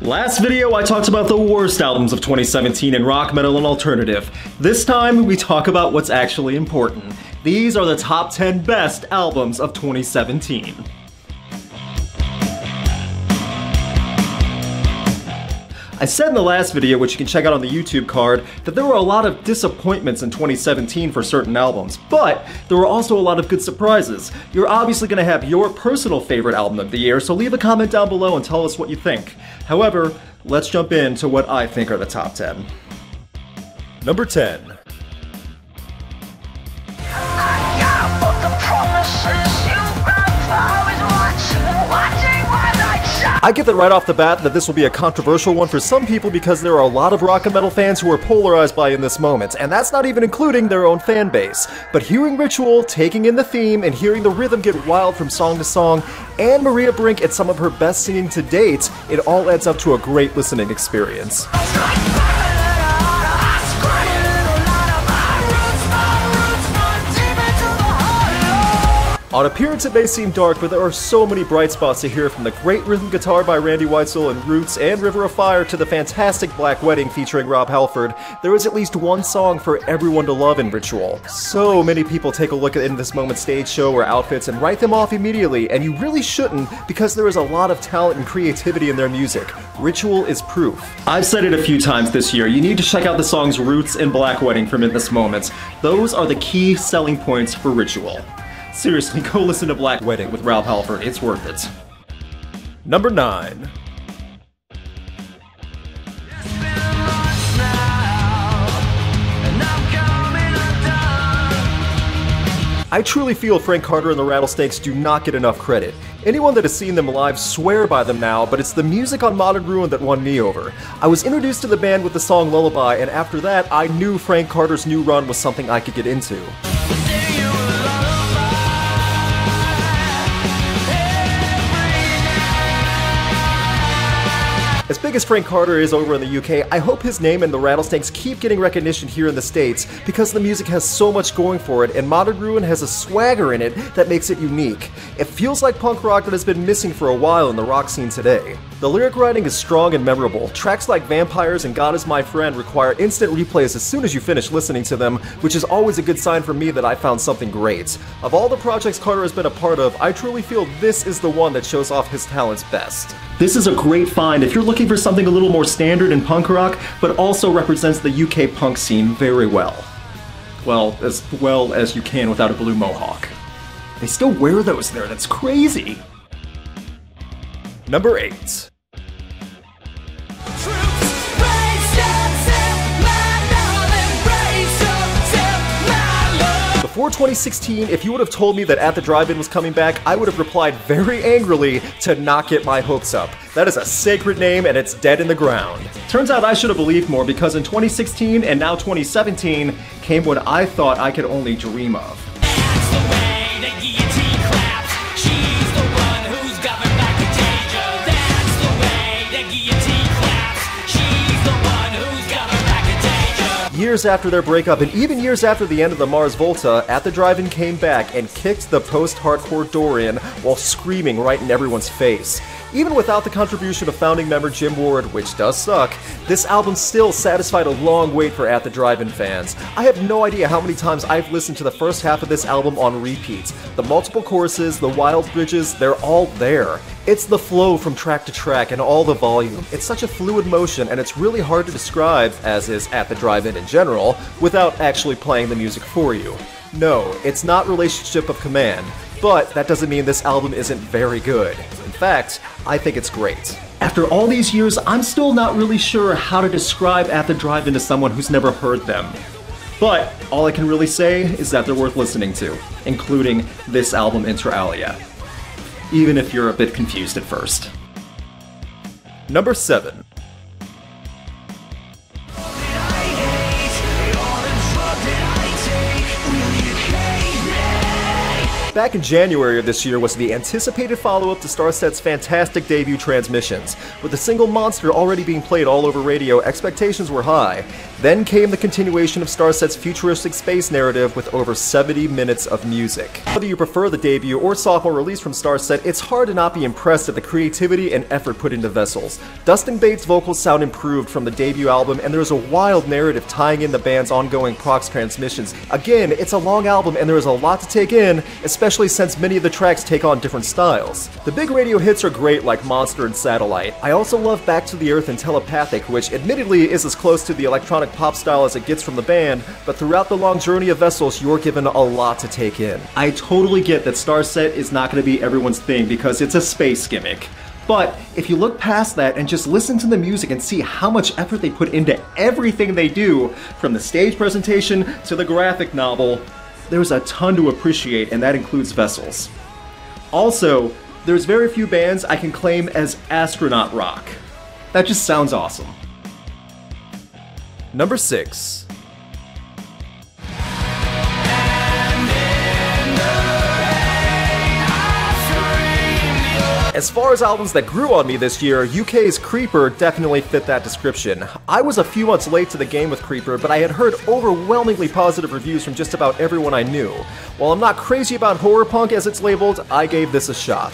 Last video I talked about the worst albums of 2017 in rock, metal, and alternative. This time we talk about what's actually important. These are the top 10 best albums of 2017. I said in the last video, which you can check out on the YouTube card, that there were a lot of disappointments in 2017 for certain albums, but there were also a lot of good surprises. You're obviously going to have your personal favorite album of the year, so leave a comment down below and tell us what you think. However, let's jump into what I think are the top 10. Number 10. I get that right off the bat that this will be a controversial one for some people because there are a lot of rock and metal fans who are polarized by in this moment, and that's not even including their own fan base. But hearing Ritual, taking in the theme, and hearing the rhythm get wild from song to song, and Maria Brink at some of her best singing to date, it all adds up to a great listening experience. On appearance it may seem dark, but there are so many bright spots to hear, from the great rhythm guitar by Randy Weitzel and Roots and River of Fire to the fantastic Black Wedding featuring Rob Halford. There is at least one song for everyone to love in Ritual. So many people take a look at In This Moment stage show or outfits and write them off immediately, and you really shouldn't, because there is a lot of talent and creativity in their music. Ritual is proof. I've said it a few times this year, you need to check out the songs Roots and Black Wedding from In This Moment. Those are the key selling points for Ritual. Seriously, go listen to Black Wedding with Ralph Halford, it's worth it. Number 9. I truly feel Frank Carter and the Rattlesnakes do not get enough credit. Anyone that has seen them live swear by them now, but it's the music on Modern Ruin that won me over. I was introduced to the band with the song Lullaby, and after that, I knew Frank Carter's new run was something I could get into. As big as Frank Carter is over in the UK, I hope his name and the Rattlesnakes keep getting recognition here in the States, because the music has so much going for it, and Modern Ruin has a swagger in it that makes it unique. It feels like punk rock that has been missing for a while in the rock scene today. The lyric writing is strong and memorable. Tracks like Vampires and God Is My Friend require instant replays as soon as you finish listening to them, which is always a good sign for me that I found something great. Of all the projects Carter has been a part of, I truly feel this is the one that shows off his talents best. This is a great find if you're looking for something a little more standard in punk rock, but also represents the UK punk scene very well. Well as you can without a blue mohawk. They still wear those there, that's crazy! Number 8. Before 2016, if you would have told me that At the Drive-In was coming back, I would have replied very angrily to not get my hopes up. That is a sacred name and it's dead in the ground. Turns out I should have believed more, because in 2016 and now 2017 came what I thought I could only dream of. Years after their breakup, and even years after the end of the Mars Volta, At the Drive-In came back and kicked the post-hardcore door in while screaming right in everyone's face. Even without the contribution of founding member Jim Ward, which does suck, this album still satisfied a long wait for At the Drive-In fans. I have no idea how many times I've listened to the first half of this album on repeat. The multiple choruses, the wild bridges, they're all there. It's the flow from track to track and all the volume. It's such a fluid motion, and it's really hard to describe, as is At the Drive-In in general, without actually playing the music for you. No, it's not Relationship of Command, but that doesn't mean this album isn't very good. In fact, I think it's great. After all these years, I'm still not really sure how to describe At the Drive-In to someone who's never heard them. But all I can really say is that they're worth listening to, including this album inter alia. Even if you're a bit confused at first. Number 7. Back in January of this year was the anticipated follow-up to Starset's fantastic debut Transmissions. With the single Monster already being played all over radio, expectations were high. Then came the continuation of Starset's futuristic space narrative with over 70 minutes of music. Whether you prefer the debut or sophomore release from Starset, it's hard to not be impressed at the creativity and effort put into Vessels. Dustin Bates' vocals sound improved from the debut album, and there's a wild narrative tying in the band's ongoing prox transmissions. Again, it's a long album and there is a lot to take in, especially since many of the tracks take on different styles. The big radio hits are great, like Monster and Satellite. I also love Back to the Earth and Telepathic, which admittedly is as close to the electronic pop style as it gets from the band, but throughout the long journey of Vessels, you're given a lot to take in. I totally get that Starset is not going to be everyone's thing because it's a space gimmick. But if you look past that and just listen to the music and see how much effort they put into everything they do, from the stage presentation to the graphic novel, there's a ton to appreciate, and that includes Vessels. Also, there's very few bands I can claim as astronaut rock. That just sounds awesome. Number 6. As far as albums that grew on me this year, UK's Creeper definitely fit that description. I was a few months late to the game with Creeper, but I had heard overwhelmingly positive reviews from just about everyone I knew. While I'm not crazy about horror punk as it's labeled, I gave this a shot.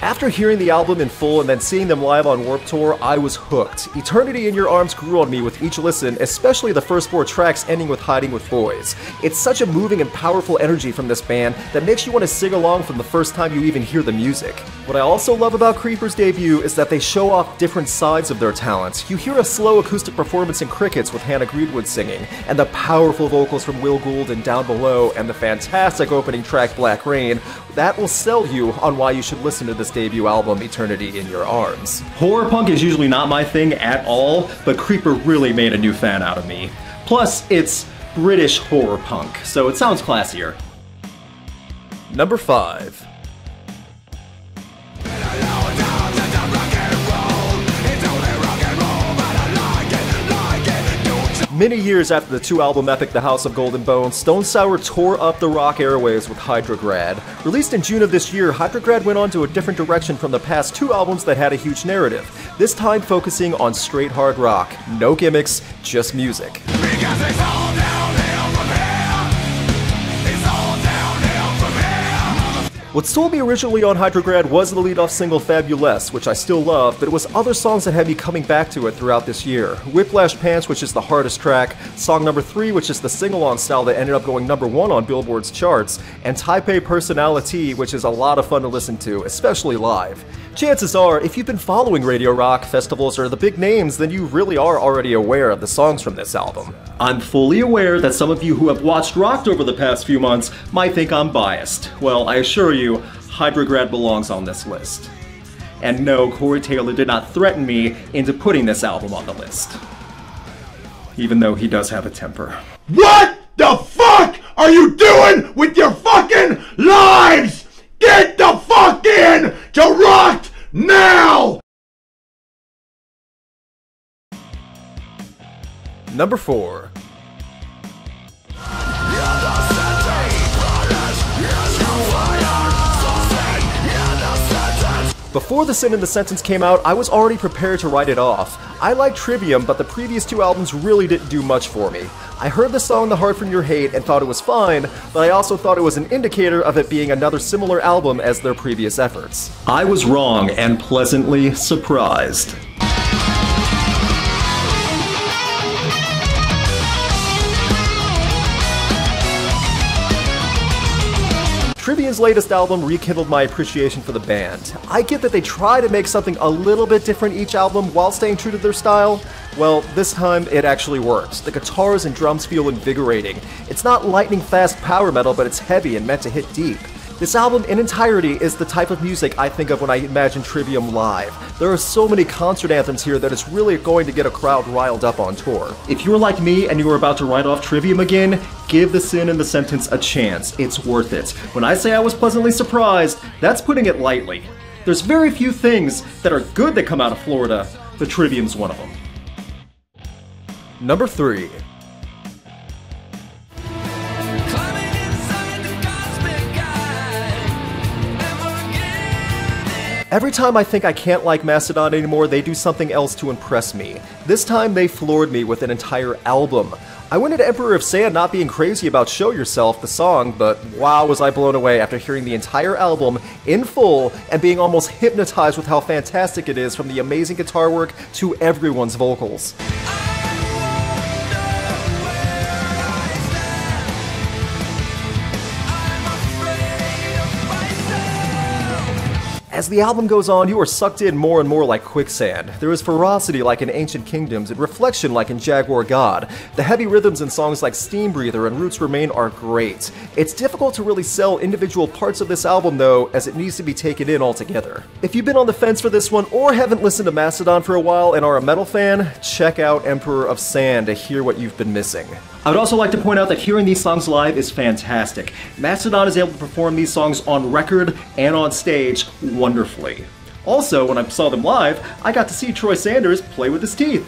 After hearing the album in full and then seeing them live on Warped Tour, I was hooked. Eternity in Your Arms grew on me with each listen, especially the first 4 tracks ending with Hiding with Boys. It's such a moving and powerful energy from this band that makes you want to sing along from the first time you even hear the music. What I also love about Creeper's debut is that they show off different sides of their talents. You hear a slow acoustic performance in Crickets with Hannah Greenwood singing, and the powerful vocals from Will Gould in Down Below, and the fantastic opening track Black Rain. That will sell you on why you should listen to this debut album, Eternity in Your Arms. Horror punk is usually not my thing at all, but Creeper really made a new fan out of me. Plus, it's British horror punk, so it sounds classier. Number 5. Many years after the 2-album epic The House of Golden Bones, Stone Sour tore up the rock airwaves with Hydragrad. Released in June of this year, Hydragrad went on to a different direction from the past 2 albums that had a huge narrative, this time focusing on straight hard rock. No gimmicks, just music. Because it's all downhill from here. It's all downhill from here. What sold me originally on Hydragrad was the lead-off single Fabulous, which I still love, but it was other songs that had me coming back to it throughout this year. Whiplash Pants, which is the hardest track, song number 3, which is the sing-along style that ended up going number 1 on Billboard's charts, and Taipei Personality, which is a lot of fun to listen to, especially live. Chances are, if you've been following radio rock, festivals, or the big names, then you really are already aware of the songs from this album. I'm fully aware that some of you who have watched Rocked over the past few months might think I'm biased. Well, I assure you, Hydragrad belongs on this list. And no, Corey Taylor did not threaten me into putting this album on the list. Even though he does have a temper. What the fuck are you doing with your fucking lives? Get the fuck in to Rocked now! Number 4. Before The Sin in the Sentence came out, I was already prepared to write it off. I like Trivium, but the previous 2 albums really didn't do much for me. I heard the song The Heart From Your Hate and thought it was fine, but I also thought it was an indicator of it being another similar album as their previous efforts. I was wrong and pleasantly surprised. Trivium's latest album rekindled my appreciation for the band. I get that they try to make something a little bit different each album while staying true to their style. Well, this time it actually works. The guitars and drums feel invigorating. It's not lightning-fast power metal, but it's heavy and meant to hit deep. This album in entirety is the type of music I think of when I imagine Trivium live. There are so many concert anthems here that it's really going to get a crowd riled up on tour. If you're like me and you were about to write off Trivium again, give The Sin in the Sentence a chance. It's worth it. When I say I was pleasantly surprised, that's putting it lightly. There's very few things that are good that come out of Florida. The Trivium's one of them. Number 3. Every time I think I can't like Mastodon anymore, they do something else to impress me. This time they floored me with an entire album. I went into Emperor of Sand not being crazy about Show Yourself, the song, but wow was I blown away after hearing the entire album in full and being almost hypnotized with how fantastic it is, from the amazing guitar work to everyone's vocals. As the album goes on, you are sucked in more and more like quicksand. There is ferocity like in Ancient Kingdoms and reflection like in Jaguar God. The heavy rhythms in songs like Steam Breather and Roots Remain are great. It's difficult to really sell individual parts of this album though, as it needs to be taken in altogether. If you've been on the fence for this one or haven't listened to Mastodon for a while and are a metal fan, check out Emperor of Sand to hear what you've been missing. I would also like to point out that hearing these songs live is fantastic. Mastodon is able to perform these songs on record and on stage wonderfully. Also, when I saw them live, I got to see Troy Sanders play with his teeth.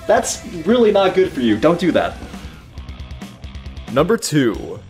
That's really not good for you. Don't do that. Number 2.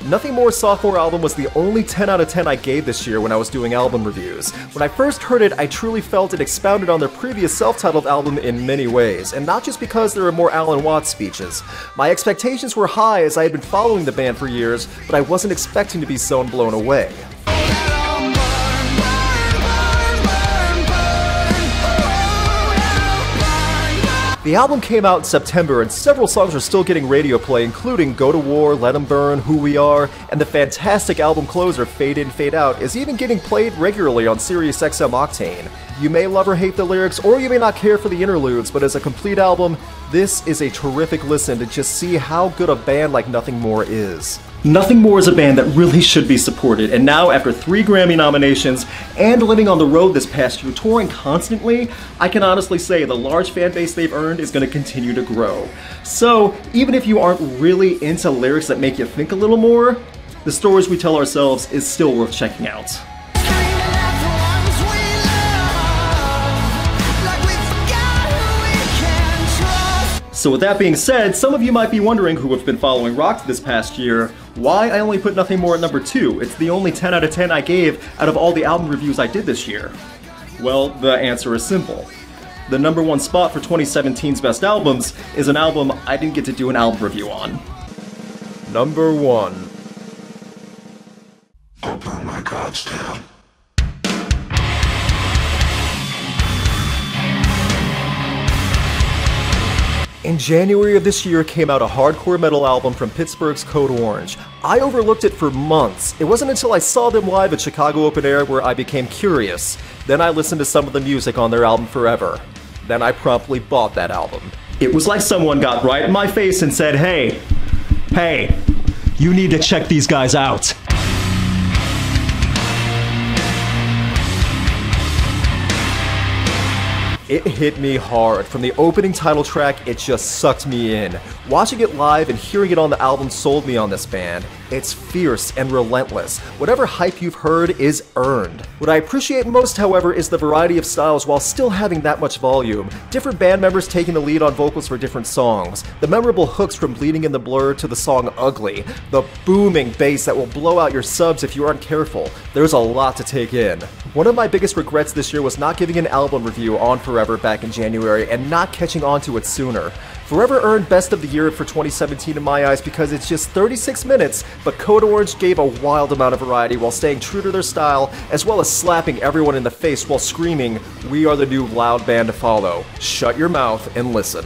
Nothing More's sophomore album was the only 10 out of 10 I gave this year when I was doing album reviews. When I first heard it, I truly felt it expounded on their previous self-titled album in many ways, and not just because there were more Alan Watts speeches. My expectations were high as I had been following the band for years, but I wasn't expecting to be so blown away. The album came out in September, and several songs are still getting radio play, including Go to War, Let 'Em Burn, Who We Are, and the fantastic album closer Fade In, Fade Out is even getting played regularly on Sirius XM Octane. You may love or hate the lyrics, or you may not care for the interludes, but as a complete album, this is a terrific listen to just see how good a band like Nothing More is. Nothing More is a band that really should be supported, and now after 3 Grammy nominations and living on the road this past year, touring constantly, I can honestly say the large fan base they've earned is going to continue to grow. So, even if you aren't really into lyrics that make you think a little more, the stories we tell ourselves is still worth checking out. So with that being said, some of you might be wondering, who have been following Rocked this past year, why I only put Nothing More at number 2. It's the only 10 out of 10 I gave out of all the album reviews I did this year. Well, the answer is simple. The number 1 spot for 2017's best albums is an album I didn't get to do an album review on. Number 1. Open my God's town. In January of this year came out a hardcore metal album from Pittsburgh's Code Orange. I overlooked it for months. It wasn't until I saw them live at Chicago Open Air where I became curious. Then I listened to some of the music on their album Forever. Then I promptly bought that album. It was like someone got right in my face and said, hey, you need to check these guys out. It hit me hard. From the opening title track, it just sucked me in. Watching it live and hearing it on the album sold me on this band. It's fierce and relentless. Whatever hype you've heard is earned. What I appreciate most, however, is the variety of styles while still having that much volume. Different band members taking the lead on vocals for different songs. The memorable hooks from Bleeding in the Blur to the song Ugly. The booming bass that will blow out your subs if you aren't careful. There's a lot to take in. One of my biggest regrets this year was not giving an album review on Forever back in January and not catching on to it sooner. Forever earned Best of the Year for 2017 in my eyes because it's just 36 minutes, but Code Orange gave a wild amount of variety while staying true to their style, as well as slapping everyone in the face while screaming, "We are the new loud band to follow. Shut your mouth and listen."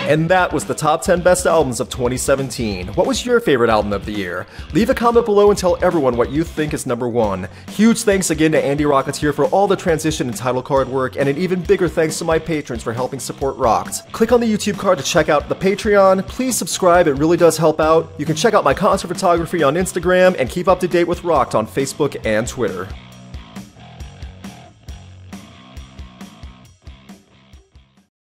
And that was the top 10 best albums of 2017. What was your favorite album of the year? Leave a comment below and tell everyone what you think is number one. Huge thanks again to Andy Rocketeer for all the transition and title card work, and an even bigger thanks to my patrons for helping support Rocked. Click on the YouTube card to check out the Patreon. Please subscribe, it really does help out. You can check out my concert photography on Instagram and keep up to date with Rocked on Facebook and Twitter.